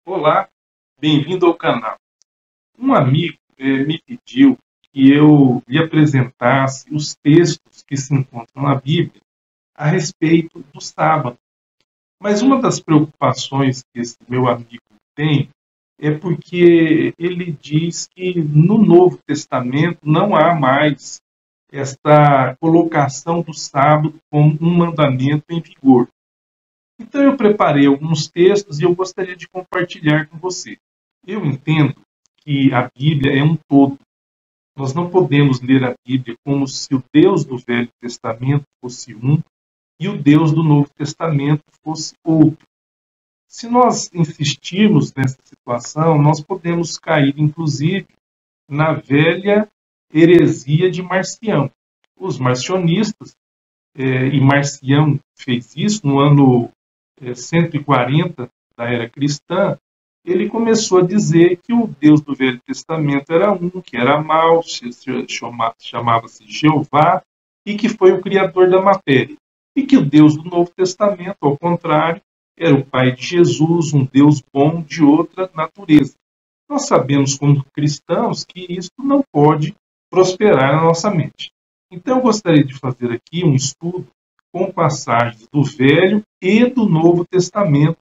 Olá, bem-vindo ao canal. Um amigo me pediu que eu lhe apresentasse os textos que se encontram na Bíblia a respeito do sábado. Mas uma das preocupações que esse meu amigo tem é porque ele diz que no Novo Testamento não há mais esta colocação do sábado como um mandamento em vigor. Então eu preparei alguns textos e eu gostaria de compartilhar com você. Eu entendo que a Bíblia é um todo. Nós não podemos ler a Bíblia como se o Deus do Velho Testamento fosse um e o Deus do Novo Testamento fosse outro. Se nós insistirmos nessa situação, nós podemos cair, inclusive, na velha heresia de Marcião. Os marcionistas, e Marcião fez isso no ano 140 da era cristã, ele começou a dizer que o Deus do Velho Testamento era um, que era mau, chamava-se Jeová, e que foi o criador da matéria. E que o Deus do Novo Testamento, ao contrário, era o Pai de Jesus, um Deus bom de outra natureza. Nós sabemos, como cristãos, que isso não pode prosperar na nossa mente. Então, eu gostaria de fazer aqui um estudo com passagens do Velho e do Novo Testamento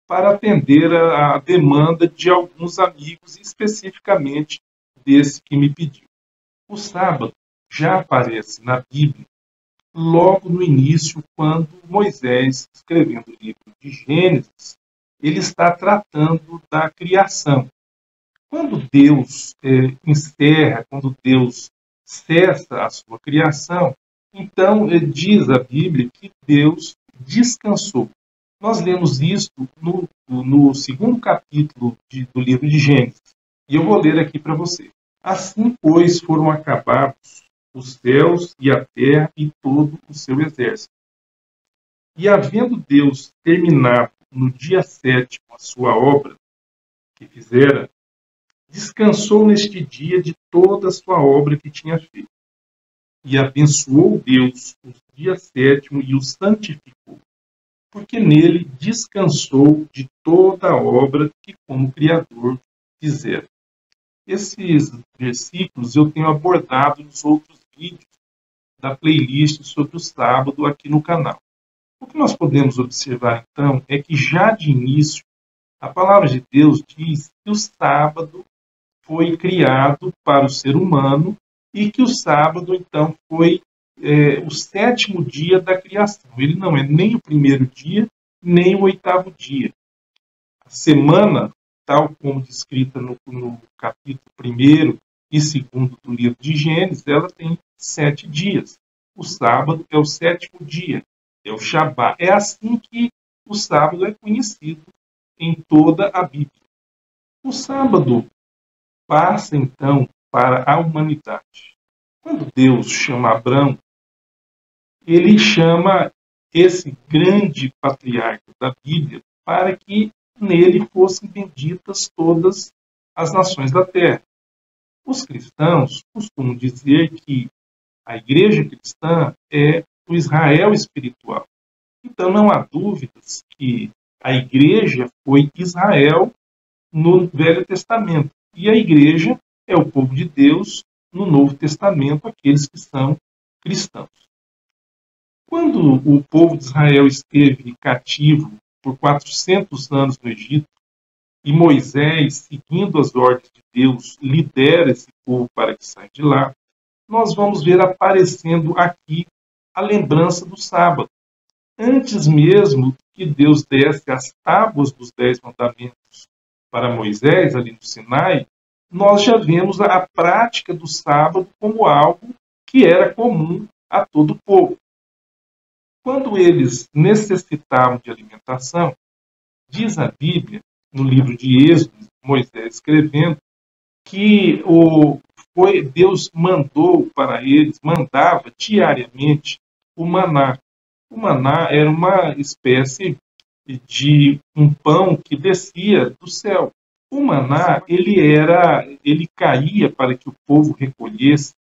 para atender a demanda de alguns amigos, especificamente desse que me pediu. O sábado já aparece na Bíblia logo no início, quando Moisés, escrevendo o livro de Gênesis, ele está tratando da criação. Quando Deus encerra, quando Deus cessa a sua criação, então diz a Bíblia que Deus descansou. Nós lemos isso no segundo capítulo do livro de Gênesis. E eu vou ler aqui para você. Assim, pois, foram acabados os céus e a terra e todo o seu exército. E havendo Deus terminado no dia 7º a sua obra que fizera, descansou neste dia de toda a sua obra que tinha feito. E abençoou Deus o dia 7º e o santificou, porque nele descansou de toda a obra que como Criador fizera. Esses versículos eu tenho abordado nos outros vídeos da playlist sobre o sábado aqui no canal. O que nós podemos observar, então, é que já de início, a palavra de Deus diz que o sábado foi criado para o ser humano e que o sábado, então, foi o 7º dia da criação. Ele não é nem o primeiro dia, nem o 8º dia. A semana, tal como descrita no capítulo 1º e 2º do livro de Gênesis, ela tem 7 dias. O sábado é o 7º dia, é o Shabá. É assim que o sábado é conhecido em toda a Bíblia. O sábado passa, então, para a humanidade. Quando Deus chama Abrão, ele chama esse grande patriarca da Bíblia para que nele fossem benditas todas as nações da terra. Os cristãos costumam dizer que a igreja cristã é o Israel espiritual. Então não há dúvidas que a igreja foi Israel no Velho Testamento. E a igreja é o povo de Deus no Novo Testamento, aqueles que são cristãos. Quando o povo de Israel esteve cativo por 400 anos no Egito, e Moisés, seguindo as ordens de Deus, lidera esse povo para que saia de lá, nós vamos ver aparecendo aqui a lembrança do sábado. Antes mesmo que Deus desse as tábuas dos 10 mandamentos para Moisés, ali no Sinai, nós já vemos a prática do sábado como algo que era comum a todo o povo. Quando eles necessitavam de alimentação, diz a Bíblia, no livro de Êxodo, Moisés escrevendo, que Deus mandava diariamente o maná. O maná era uma espécie de um pão que descia do céu. O maná, ele caía para que o povo recolhesse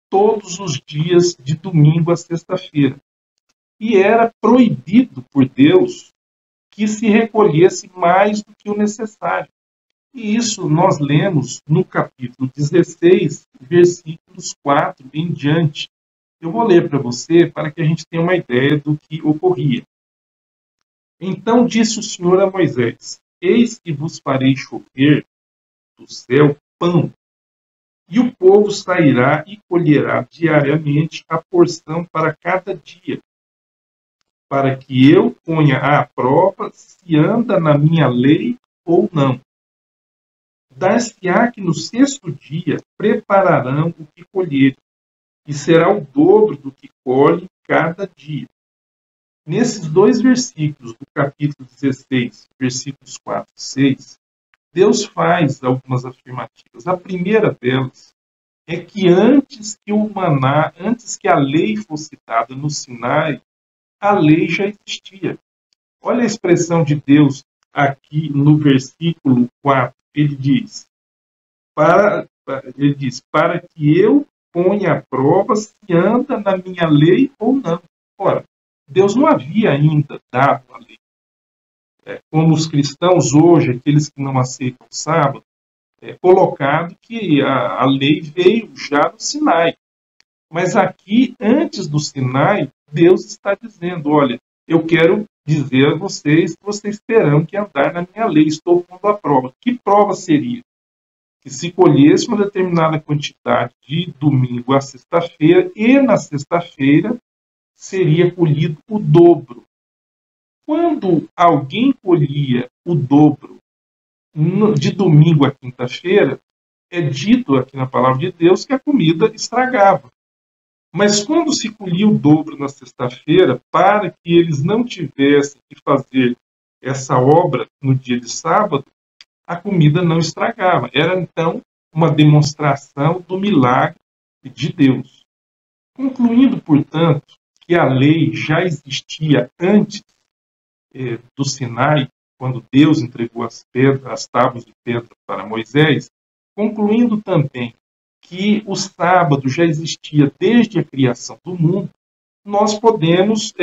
todos os dias de domingo a sexta-feira. E era proibido por Deus que se recolhesse mais do que o necessário. E isso nós lemos no capítulo 16, versículos 4 em diante. Eu vou ler para você para que a gente tenha uma ideia do que ocorria. Então disse o Senhor a Moisés: Eis que vos farei chover do céu pão, e o povo sairá e colherá diariamente a porção para cada dia, para que eu ponha à prova se anda na minha lei ou não. Dar-se-á que no sexto dia prepararão o que colherem, e será o dobro do que colhe cada dia. Nesses dois versículos do capítulo 16, versículos 4 e 6, Deus faz algumas afirmativas. A primeira delas é que antes que o maná, antes que a lei fosse dada no Sinai, a lei já existia. Olha a expressão de Deus aqui no versículo 4. Ele diz, para que eu ponha à prova se anda na minha lei ou não. Ora, Deus não havia ainda dado a lei. Como os cristãos hoje, aqueles que não aceitam o sábado, colocado que a lei veio já no Sinai. Mas aqui, antes do Sinai, Deus está dizendo, olha, eu quero dizer a vocês que vocês terão que andar na minha lei, estou pondo a prova. Que prova seria? Que se colhesse uma determinada quantidade de domingo a sexta-feira, e na sexta-feira seria colhido o dobro. Quando alguém colhia o dobro de domingo a quinta-feira, é dito aqui na palavra de Deus que a comida estragava. Mas quando se colhia o dobro na sexta-feira, para que eles não tivessem que fazer essa obra no dia de sábado, a comida não estragava. Era, então, uma demonstração do milagre de Deus. Concluindo, portanto, que a lei já existia antes do Sinai, quando Deus entregou as tábuas de pedra para Moisés, concluindo também que o sábado já existia desde a criação do mundo, nós podemos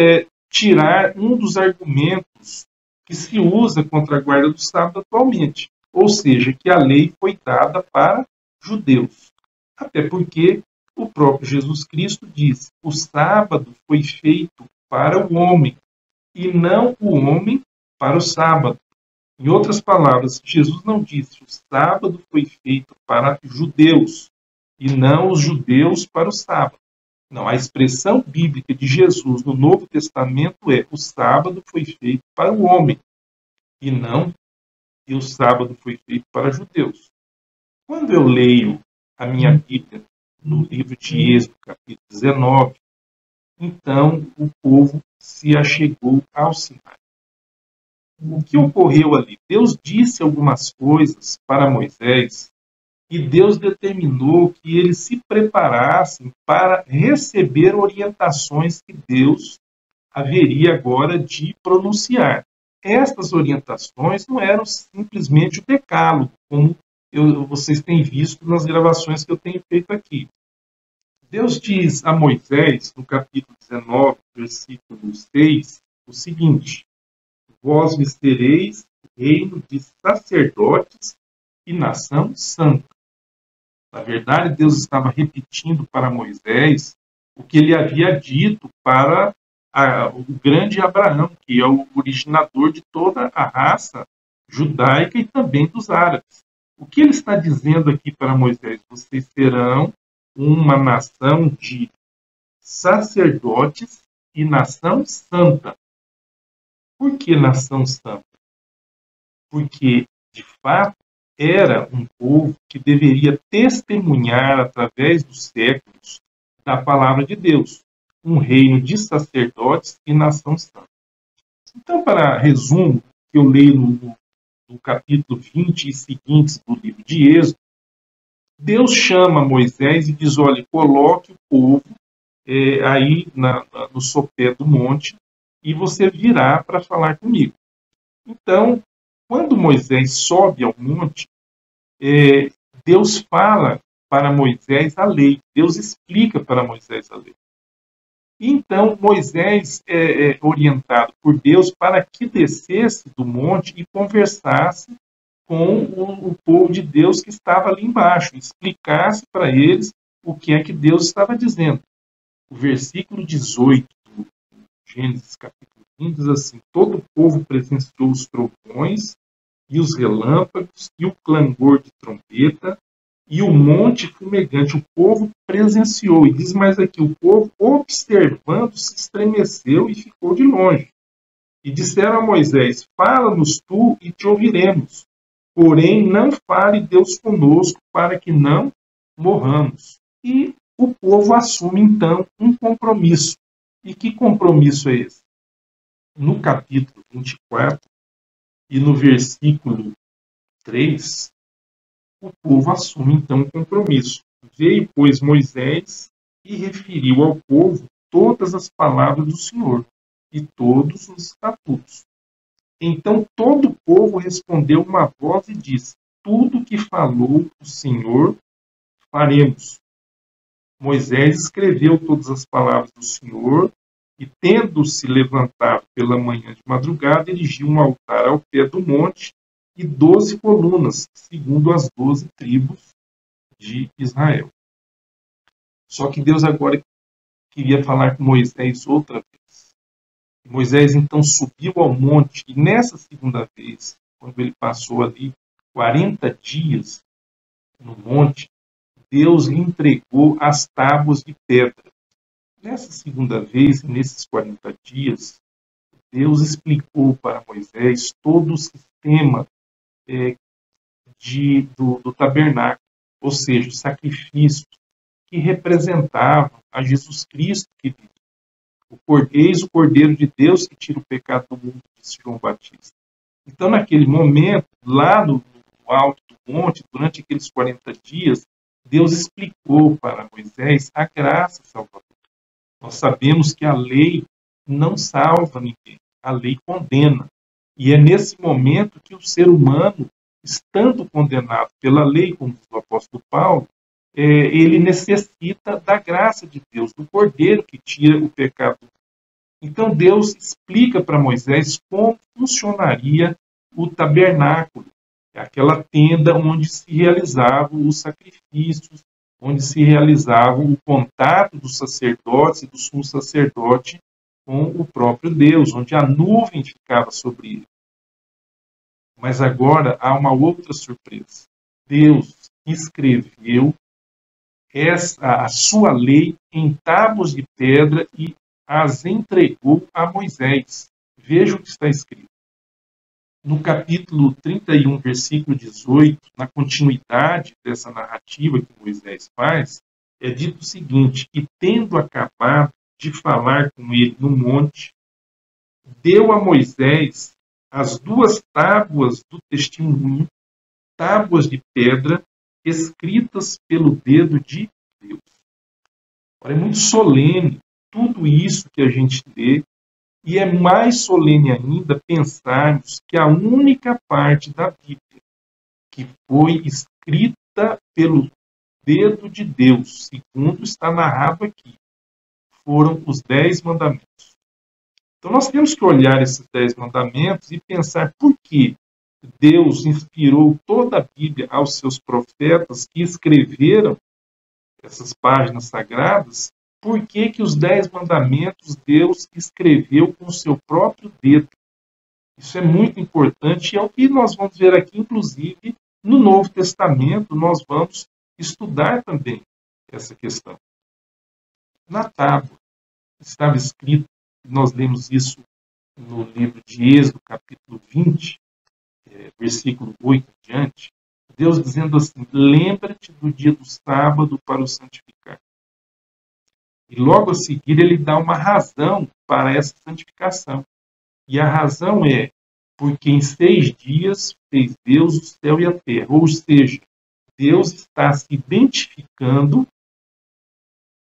tirar um dos argumentos que se usa contra a guarda do sábado atualmente, ou seja, que a lei foi dada para judeus. Até porque o próprio Jesus Cristo disse: o sábado foi feito para o homem, e não o homem para o sábado. Em outras palavras, Jesus não disse: o sábado foi feito para judeus, e não os judeus para o sábado. Não, a expressão bíblica de Jesus no Novo Testamento é: o sábado foi feito para o homem, e não e o sábado foi feito para judeus. Quando eu leio a minha Bíblia no livro de Êxodo, capítulo 19, então o povo se achegou ao Sinai. O que ocorreu ali? Deus disse algumas coisas para Moisés e Deus determinou que eles se preparassem para receber orientações que Deus haveria agora de pronunciar. Estas orientações não eram simplesmente o decálogo, como vocês têm visto nas gravações que eu tenho feito aqui. Deus diz a Moisés, no capítulo 19, versículo 6, o seguinte: vós me sereis reino de sacerdotes e nação santa. Na verdade, Deus estava repetindo para Moisés o que ele havia dito para o grande Abraão, que é o originador de toda a raça judaica e também dos árabes. O que ele está dizendo aqui para Moisés? Vocês serão uma nação de sacerdotes e nação santa. Por que nação santa? Porque, de fato, era um povo que deveria testemunhar através dos séculos da palavra de Deus, um reino de sacerdotes e nação santa. Então, para resumo, que eu leio no capítulo 20 e seguintes do livro de Êxodo, Deus chama Moisés e diz: olha, coloque o povo aí no sopé do monte, e você virá para falar comigo. Então, quando Moisés sobe ao monte, Deus fala para Moisés a lei, Deus explica para Moisés a lei. Então, Moisés é orientado por Deus para que descesse do monte e conversasse com o povo de Deus que estava ali embaixo, explicasse para eles o que é que Deus estava dizendo. O versículo 18 do Gênesis capítulo 20 diz assim: todo o povo presenciou os trovões e os relâmpagos e o clangor de trombeta e o monte fumegante. O povo presenciou, e diz mais aqui, o povo observando se estremeceu e ficou de longe. E disseram a Moisés: fala-nos tu e te ouviremos, porém não fale Deus conosco para que não morramos. E o povo assume então um compromisso. E que compromisso é esse? No capítulo 24 e no versículo 3, o povo assume então um compromisso. Veio, pois, Moisés e referiu ao povo todas as palavras do Senhor e todos os estatutos. Então todo o povo respondeu uma voz e disse: tudo que falou o Senhor faremos. Moisés escreveu todas as palavras do Senhor e, tendo-se levantado pela manhã de madrugada, erigiu um altar ao pé do monte e 12 colunas, segundo as 12 tribos de Israel. Só que Deus agora queria falar com Moisés outra vez. Moisés então subiu ao monte e nessa segunda vez, quando ele passou ali 40 dias no monte, Deus lhe entregou as tábuas de pedra. Nessa segunda vez, nesses 40 dias, Deus explicou para Moisés todo o sistema do tabernáculo, ou seja, os sacrifícios que representavam a Jesus Cristo que vive. Eis o Cordeiro de Deus que tira o pecado do mundo, disse João Batista. Então, naquele momento, lá no alto do monte, durante aqueles 40 dias, Deus explicou para Moisés a graça salvadora. Nós sabemos que a lei não salva ninguém, a lei condena. E é nesse momento que o ser humano, estando condenado pela lei, como diz o apóstolo Paulo, ele necessita da graça de Deus, do Cordeiro que tira o pecado. Então Deus explica para Moisés como funcionaria o tabernáculo, aquela tenda onde se realizavam os sacrifícios, onde se realizava o contato dos sacerdotes e do sumo sacerdote com o próprio Deus, onde a nuvem ficava sobre ele. Mas agora há uma outra surpresa. Deus escreveu a sua lei em tábuas de pedra e as entregou a Moisés. Veja o que está escrito. No capítulo 31, versículo 18, na continuidade dessa narrativa que Moisés faz, é dito o seguinte: e tendo acabado de falar com ele no monte, deu a Moisés as 2 tábuas do testemunho, tábuas de pedra, escritas pelo dedo de Deus. Ora, é muito solene tudo isso que a gente lê, e é mais solene ainda pensarmos que a única parte da Bíblia que foi escrita pelo dedo de Deus, segundo está narrado aqui, foram os 10 mandamentos. Então nós temos que olhar esses 10 mandamentos e pensar por que Deus inspirou toda a Bíblia aos seus profetas que escreveram essas páginas sagradas. Por que que os 10 mandamentos Deus escreveu com o seu próprio dedo? Isso é muito importante e é o que nós vamos ver aqui, inclusive, no Novo Testamento, nós vamos estudar também essa questão. Na tábua estava escrito, nós lemos isso no livro de Êxodo, capítulo 20, versículo 8 em diante, Deus dizendo assim: lembra-te do dia do sábado para o santificar. E logo a seguir ele dá uma razão para essa santificação. E a razão é porque em 6 dias fez Deus o céu e a terra. Ou seja, Deus está se identificando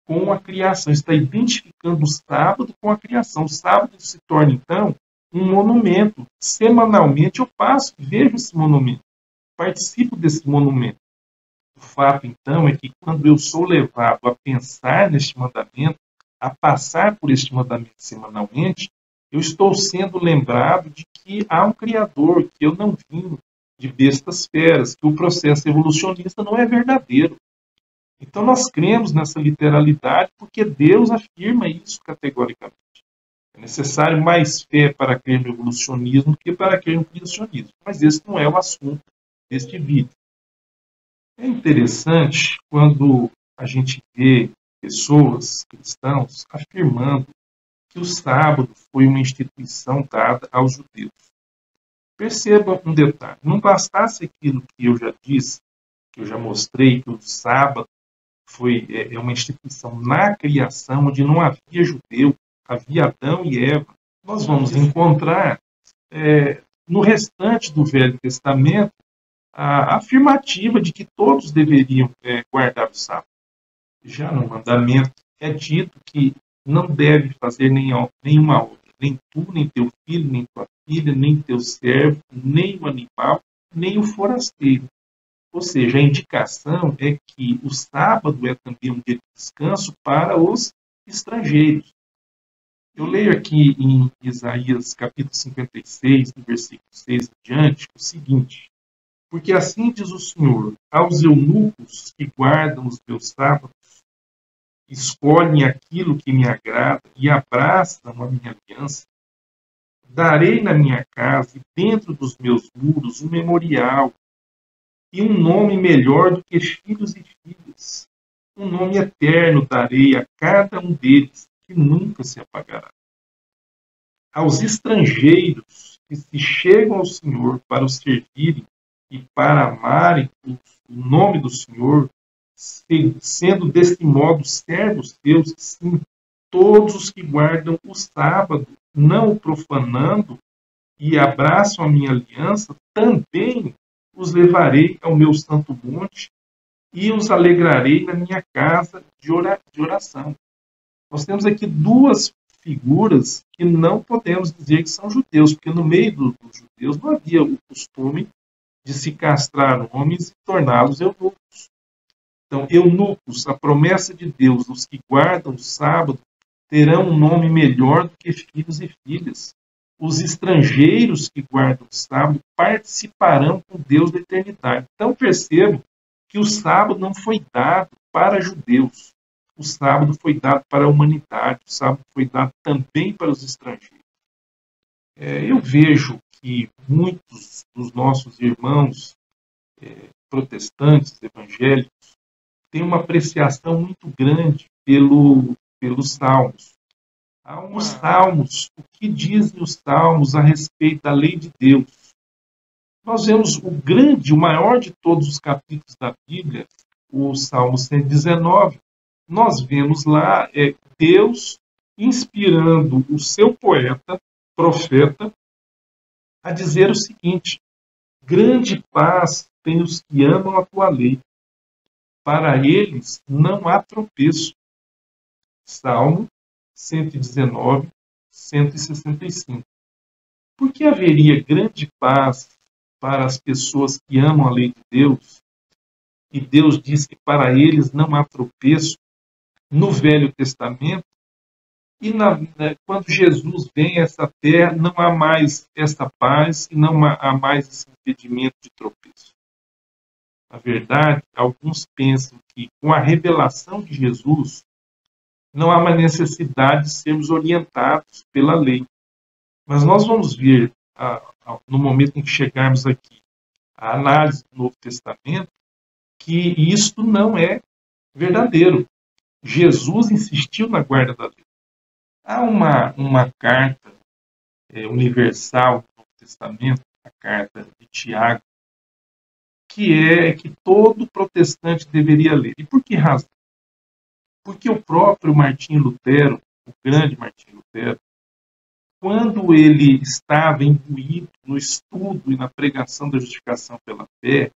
com a criação, está identificando o sábado com a criação. O sábado se torna, então, um monumento. Semanalmente eu passo, vejo esse monumento, participo desse monumento. O fato, então, é que quando eu sou levado a pensar neste mandamento, a passar por este mandamento semanalmente, eu estou sendo lembrado de que há um Criador, que eu não vim de bestas feras, que o processo evolucionista não é verdadeiro. Então nós cremos nessa literalidade porque Deus afirma isso categoricamente. É necessário mais fé para crer no evolucionismo do que para crer no criacionismo. Mas esse não é o assunto deste vídeo. É interessante quando a gente vê pessoas, cristãos, afirmando que o sábado foi uma instituição dada aos judeus. Perceba um detalhe, não bastasse aquilo que eu já disse, que eu já mostrei, que o sábado é uma instituição na criação, onde não havia judeu, havia Adão e Eva. Nós vamos encontrar no restante do Velho Testamento a afirmativa de que todos deveriam guardar o sábado. Já no mandamento é dito que não deve fazer nenhuma obra, nem tu, nem teu filho, nem tua filha, nem teu servo, nem o animal, nem o forasteiro. Ou seja, a indicação é que o sábado é também um dia de descanso para os estrangeiros. Eu leio aqui em Isaías capítulo 56, do versículo 6 em diante, o seguinte: porque assim diz o Senhor, aos eunucos que guardam os meus sábados, escolhem aquilo que me agrada e abraçam a minha aliança, darei na minha casa e dentro dos meus muros um memorial e um nome melhor do que filhos e filhas. Um nome eterno darei a cada um deles, que nunca se apagará. Aos estrangeiros que se chegam ao Senhor para o servirem e para amarem o nome do Senhor, sendo deste modo servos seus, sim, todos os que guardam o sábado, não o profanando, e abraçam a minha aliança, também os levarei ao meu santo monte e os alegrarei na minha casa de oração. Nós temos aqui duas figuras que não podemos dizer que são judeus, porque no meio dos judeus não havia o costume de se castrar homens e torná-los eunucos. Então, eunucos, a promessa de Deus, os que guardam o sábado, terão um nome melhor do que filhos e filhas. Os estrangeiros que guardam o sábado participarão com Deus da eternidade. Então percebam que o sábado não foi dado para judeus. O sábado foi dado para a humanidade. O sábado foi dado também para os estrangeiros. Eu vejo que muitos dos nossos irmãos protestantes, evangélicos, têm uma apreciação muito grande pelos salmos. Os salmos, o que dizem os salmos a respeito da lei de Deus? Nós vemos o maior de todos os capítulos da Bíblia, o Salmo 119. Nós vemos lá Deus inspirando o seu poeta, profeta, a dizer o seguinte: grande paz tem os que amam a tua lei, para eles não há tropeço. Salmo 119, 165. Por que haveria grande paz para as pessoas que amam a lei de Deus? E Deus diz que para eles não há tropeço no Velho Testamento. E quando Jesus vem a essa terra, não há mais essa paz e não há mais esse impedimento de tropeço. Na verdade, alguns pensam que com a revelação de Jesus, não há mais necessidade de sermos orientados pela lei. Mas nós vamos ver, no momento em que chegarmos aqui, a análise do Novo Testamento, que isto não é verdadeiro. Jesus insistiu na guarda da lei. Há uma carta universal do Novo Testamento, a carta de Tiago, que todo protestante deveria ler. E por que razão? Porque o próprio Martinho Lutero, o grande Martinho Lutero, quando ele estava imbuído no estudo e na pregação da justificação pela fé,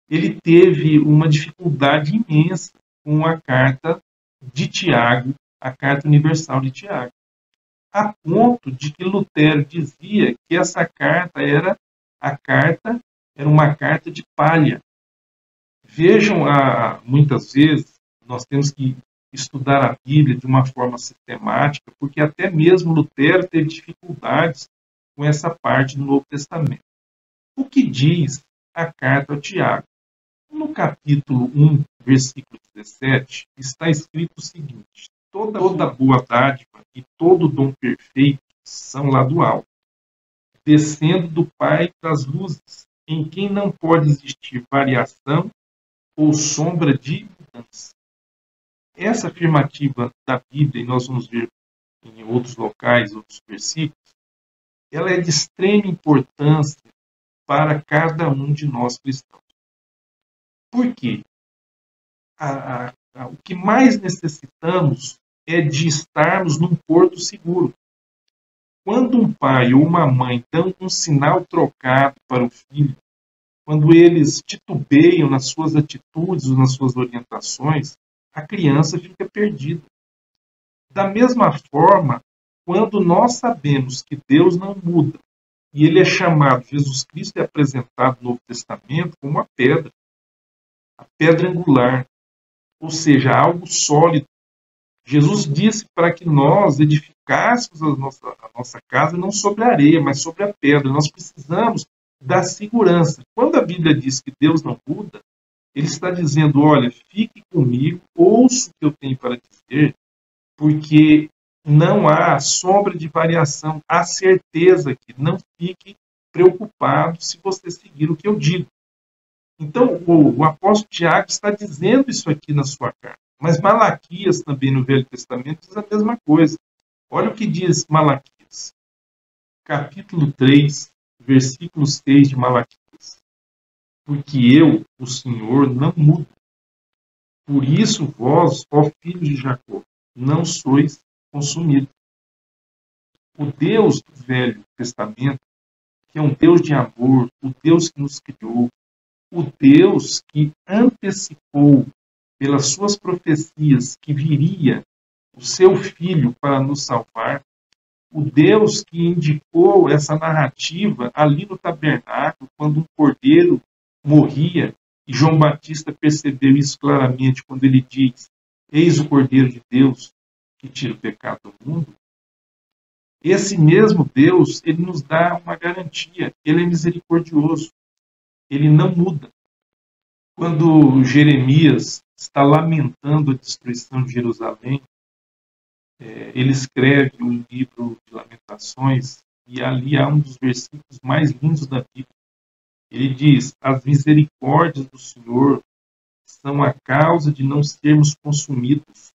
ele teve uma dificuldade imensa com a carta de Tiago, a Carta Universal de Tiago, a ponto de que Lutero dizia que essa carta era uma carta de palha. Vejam, muitas vezes nós temos que estudar a Bíblia de uma forma sistemática, porque até mesmo Lutero teve dificuldades com essa parte do Novo Testamento. O que diz a carta ao Tiago? No capítulo 1, versículo 17, está escrito o seguinte: toda boa dádiva e todo dom perfeito são lá do alto, descendo do Pai das luzes, em quem não pode existir variação ou sombra de mudança. Essa afirmativa da Bíblia, e nós vamos ver em outros locais, outros versículos, ela é de extrema importância para cada um de nós cristãos. Por quê? O que mais necessitamos é de estarmos num porto seguro. Quando um pai ou uma mãe dão um sinal trocado para o filho, quando eles titubeiam nas suas atitudes ou nas suas orientações, a criança fica perdida. Da mesma forma, quando nós sabemos que Deus não muda, e ele é chamado, Jesus Cristo é apresentado no Novo Testamento como a pedra angular, ou seja, algo sólido. Jesus disse para que nós edificássemos a nossa casa não sobre a areia, mas sobre a pedra. Nós precisamos da segurança. Quando a Bíblia diz que Deus não muda, ele está dizendo, olha, fique comigo, ouça o que eu tenho para dizer, porque não há sombra de variação, há certeza que não fique preocupado se você seguir o que eu digo. Então, o apóstolo Tiago está dizendo isso aqui na sua carta. Mas Malaquias, também no Velho Testamento, diz a mesma coisa. Olha o que diz Malaquias. Capítulo 3, versículo 6 de Malaquias. Porque eu, o Senhor, não mudo. Por isso vós, ó filhos de Jacó, não sois consumidos. O Deus do Velho Testamento, que é um Deus de amor, o Deus que nos criou, o Deus que antecipou pelas suas profecias que viria o seu Filho para nos salvar, o Deus que indicou essa narrativa ali no tabernáculo, quando um cordeiro morria, e João Batista percebeu isso claramente quando ele diz, eis o Cordeiro de Deus que tira o pecado do mundo. Esse mesmo Deus, ele nos dá uma garantia, ele é misericordioso. Ele não muda. Quando Jeremias está lamentando a destruição de Jerusalém, ele escreve um livro de lamentações e ali há um dos versículos mais lindos da Bíblia. Ele diz, as misericórdias do Senhor são a causa de não sermos consumidos,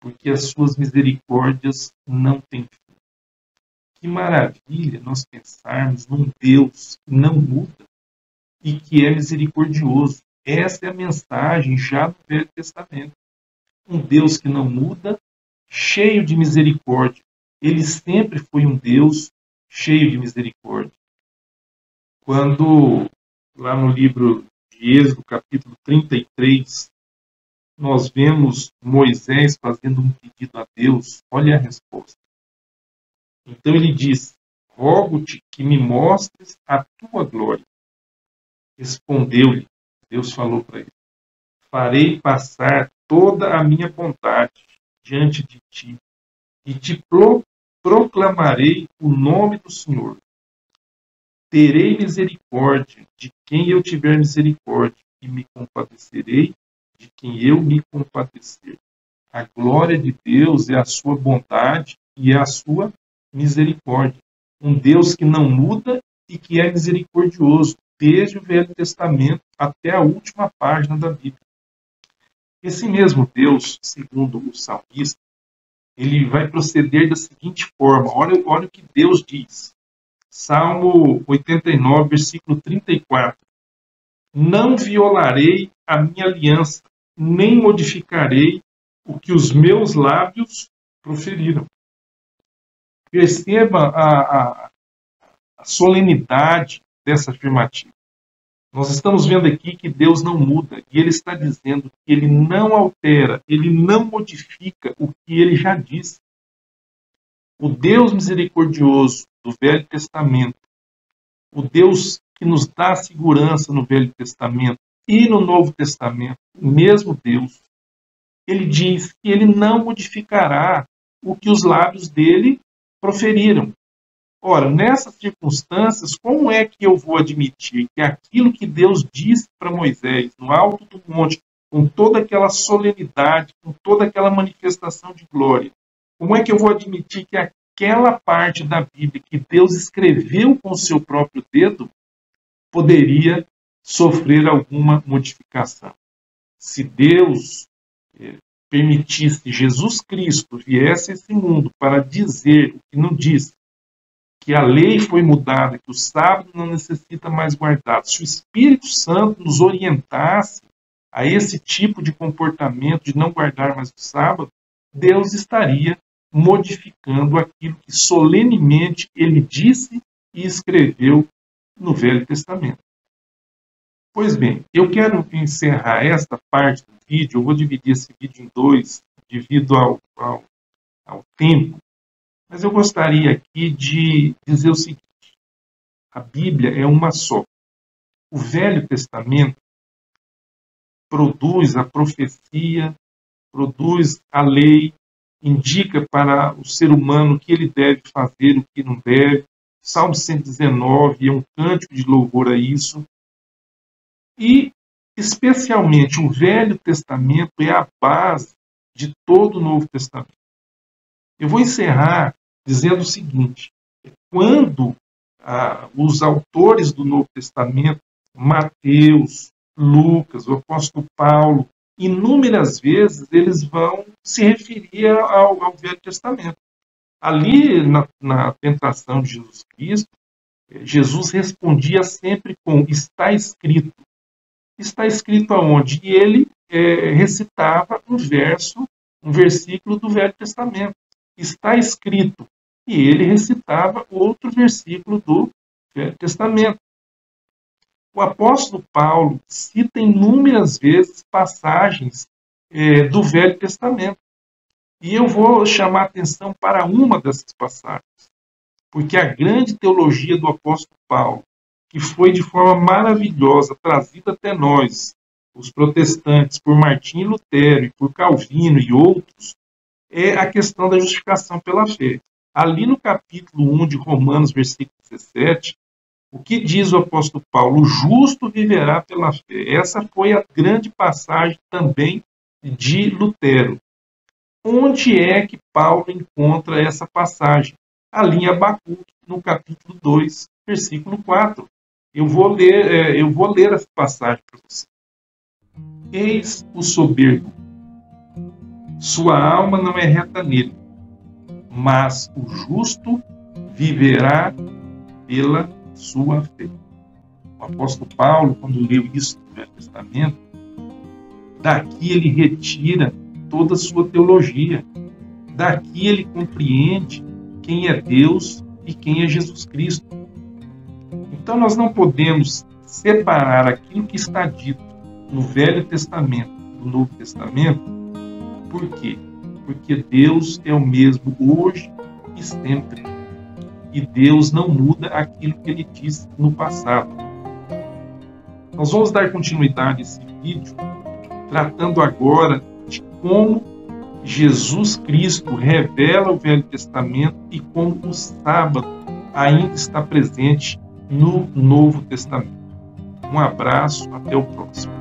porque as suas misericórdias não têm fim. Que maravilha nós pensarmos num Deus que não muda e que é misericordioso. Essa é a mensagem já do Velho Testamento. Um Deus que não muda, cheio de misericórdia. Ele sempre foi um Deus cheio de misericórdia. Quando, lá no livro de Êxodo, capítulo 33, nós vemos Moisés fazendo um pedido a Deus, olha a resposta. Então ele diz, rogo-te que me mostres a tua glória. Respondeu-lhe, Deus falou para ele, farei passar toda a minha bondade diante de ti e te proclamarei o nome do Senhor. Terei misericórdia de quem eu tiver misericórdia e me compadecerei de quem eu me compadecer. A glória de Deus é a sua bondade e é a sua misericórdia. Um Deus que não muda e que é misericordioso, desde o Velho Testamento até a última página da Bíblia. Esse mesmo Deus, segundo o salmista, ele vai proceder da seguinte forma. Olha o que Deus diz. Salmo 89, versículo 34. Não violarei a minha aliança, nem modificarei o que os meus lábios proferiram. Perceba a solenidade dessa afirmativa. Nós estamos vendo aqui que Deus não muda, e Ele está dizendo que Ele não altera, Ele não modifica o que Ele já disse. O Deus misericordioso do Velho Testamento, o Deus que nos dá segurança no Velho Testamento e no Novo Testamento, o mesmo Deus, Ele diz que Ele não modificará o que os lábios dele proferiram. Ora, nessas circunstâncias, como é que eu vou admitir que aquilo que Deus disse para Moisés, no alto do monte, com toda aquela solenidade, com toda aquela manifestação de glória, como é que eu vou admitir que aquela parte da Bíblia que Deus escreveu com o seu próprio dedo poderia sofrer alguma modificação? Se Deus permitisse Jesus Cristo viesse a esse mundo para dizer o que não disse, que a lei foi mudada, que o sábado não necessita mais guardado, se o Espírito Santo nos orientasse a esse tipo de comportamento de não guardar mais o sábado, Deus estaria modificando aquilo que solenemente Ele disse e escreveu no Velho Testamento. Pois bem, eu quero encerrar esta parte do vídeo, eu vou dividir esse vídeo em dois, devido ao tempo, mas eu gostaria aqui de dizer o seguinte: a Bíblia é uma só. O Velho Testamento produz a profecia, produz a lei, indica para o ser humano o que ele deve fazer, o que não deve. Salmo 119 é um cântico de louvor a isso. E, especialmente, o Velho Testamento é a base de todo o Novo Testamento. Eu vou encerrar dizendo o seguinte: quando os autores do Novo Testamento, Mateus, Lucas, o apóstolo Paulo, inúmeras vezes eles vão se referir ao Velho Testamento. Ali, na tentação de Jesus Cristo, Jesus respondia sempre com está escrito. Está escrito aonde? E ele recitava um versículo do Velho Testamento. Está escrito. E ele recitava outro versículo do Velho Testamento. O apóstolo Paulo cita inúmeras vezes passagens do Velho Testamento. E eu vou chamar a atenção para uma dessas passagens. Porque a grande teologia do apóstolo Paulo, que foi de forma maravilhosa trazida até nós, os protestantes, por Martinho Lutero e por Calvino e outros, é a questão da justificação pela fé. Ali no capítulo 1 de Romanos, versículo 17, o que diz o apóstolo Paulo? O justo viverá pela fé. Essa foi a grande passagem também de Lutero. Onde é que Paulo encontra essa passagem? Ali em Abacuque, no capítulo 2, versículo 4. Eu vou ler essa passagem para você. Eis o soberbo. Sua alma não é reta nele, mas o justo viverá pela sua fé. O apóstolo Paulo, quando leu isso no Velho Testamento, daqui ele retira toda a sua teologia. Daqui ele compreende quem é Deus e quem é Jesus Cristo. Então nós não podemos separar aquilo que está dito no Velho Testamento do Novo Testamento. Por quê? Porque Deus é o mesmo hoje e sempre. E Deus não muda aquilo que Ele disse no passado. Nós vamos dar continuidade a esse vídeo, tratando agora de como Jesus Cristo revela o Velho Testamento e como o sábado ainda está presente no Novo Testamento. Um abraço, até o próximo.